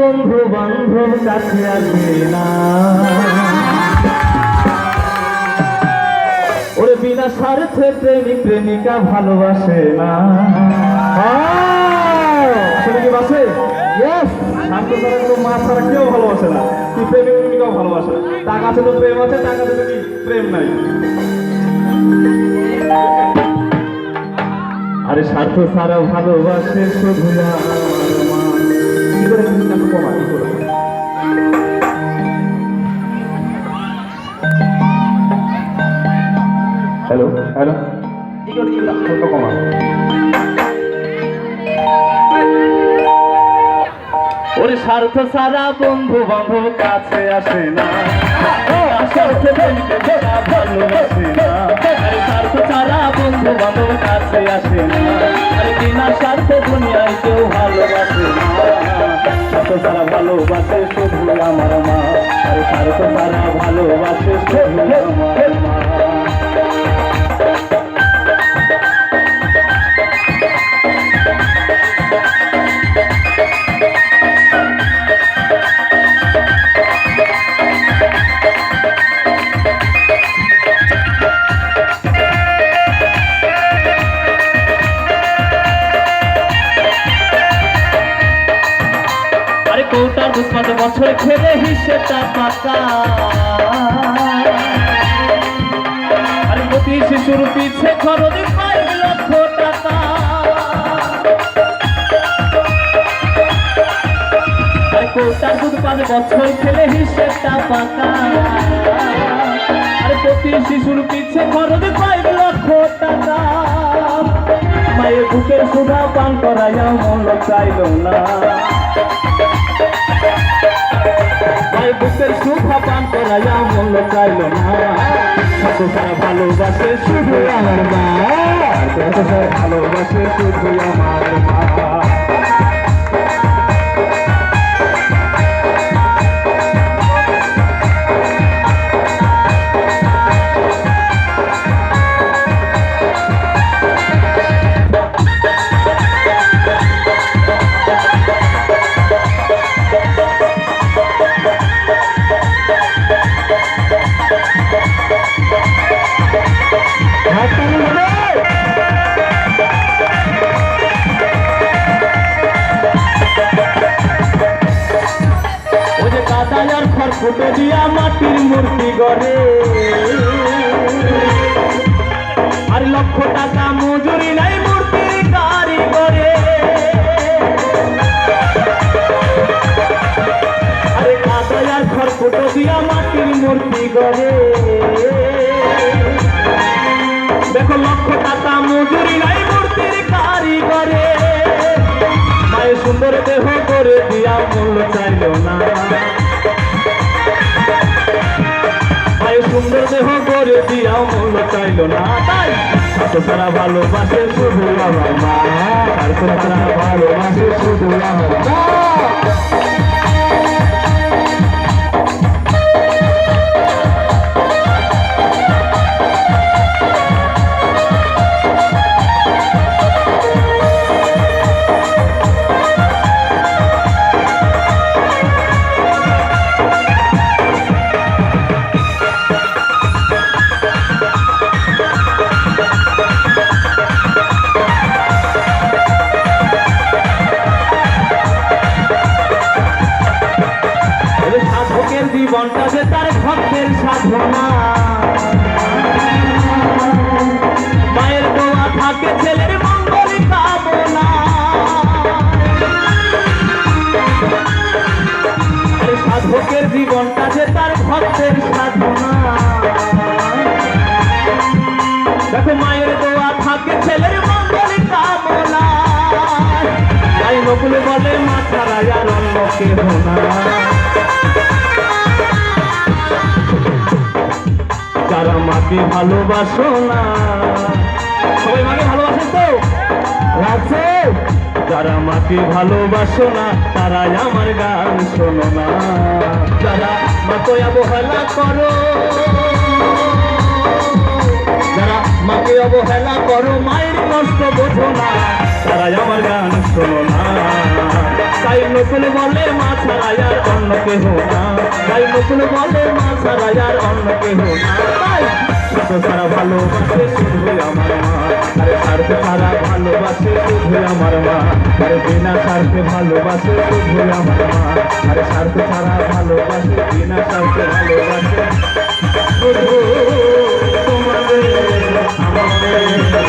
বন্ধু বান্ধব কাছে আসে না, ওরে বিনা স্বার্থে প্রেমিক প্রেমিকা ভালোবাসে না। আসলে কি বাসে? স্বার্থ ছাড়া কোনো মা ছাড়া কেউ ভালোবাসে না, তুই প্রেমিক প্রেমিকাও ভালোবাসে না। টাকা আছে তো প্রেম আছে, টাকা আছে তো কি প্রেম নাই? আরে স্বার্থ ছাড়া ভালোবাসে শুধু আমার মা। কি করে কমা কি করে? হ্যালো হ্যালো, কি করে হালকা কমা। ওরে স্বার্থ ছাড়া বন্ধু বান্ধব কাছে আসে না, স্বার্থে ভালোবাসে না। আরে স্বার্থ ছাড়া বন্ধু বান্ধব কাছে আসে না, আরে বিনা স্বার্থে দুনিয়ায় কেউ ভালোবাসে না। স্বার্থ ছাড়া ভালোবাসে শুধু আমার মা, আরে স্বার্থ ছাড়া ভালোবাসে শুধু আমার মা। কৌটার ২-৫ বছর খেলে হিসেবটা পাকা, আরে প্রতি শিশুর পিছে খরচ ৫ লক্ষ টাকা। আরে কৌটার ২-৫ বছর খেলে হিসেবটা পাকা, আরে প্রতি শিশুর পিছে খরচ ৫ লক্ষ টাকা। মায়ের বুকের সুধা পান করাইয়া মূল্য চাইল না, মায়ের বুকের সুধা পান করাইয়া মূল্য চাইল না। স্বার্থ ছাড়া ভালোবাসে শুধু আমার মা, স্বার্থ ছাড়া ভালোবাসে শুধু আমার মা। ফুটো দিয়া মাটির মূর্তি গড়ে, আর লক্ষ টাকা মজুরি নাই মূর্তির কারিগরে। আরে কাদায়ার ঘর ফুটো দিয়া মাটির মূর্তি গড়ে, দেখো লক্ষ টাকা মজুরি নাই মূর্তির কারিগরে। মায়ের সুন্দর দেহ করে দিয়া মূল্য চাইল না, সুন্দর দেহ করে দিয়াও মূল্য চাইল না। তাই স্বার্থ ছাড়া ভালোবাসে শুধু আমার মা, স্বার্থ ছাড়া ভালোবাসে শুধু আমার মা। জীবনটা যে তার ভক্তের সাধনা, মায়ের দোয়া থাকে ছেলের মঙ্গল কামনা। সাধকের জীবনটা যে তার ভক্তের সাধনা, দেখো মায়ের দোয়া থাকে ছেলের মঙ্গল কামনা। তাই নকুল বলে মা ছাড়া আর অন্য কেহ না। যারা মাকে ভালোবাসো না, সবাই মাকে ভালোবাসেন তো রাখছে? যারা মাকে ভালোবাসো না তারাই আমার গান শোনো না। যারা মাকে অবহেলা করো, যারা মাকে অবহেলা করো, মায়ের কষ্ট বোঝো না, তারাই আমার গান শোনো না। তাই নকুল বলে মা ছাড়া আর অন্য কেহ না, তাই নকুল বলে মা ছাড়া আর অন্য কেহ না। তাই স্বার্থ ছাড়া ভালোবাসে শুধুই আমার মা, আরে স্বার্থ ছাড়া ভালোবাসে শুধুই আমার মা, আরে বিনা স্বার্থে ভালোবাসে শুধুই আমার মা, আরে স্বার্থ ছাড়া ভালোবাসে বিনা স্বার্থে ভালোবাসে শুধু তোমাদের আমাদের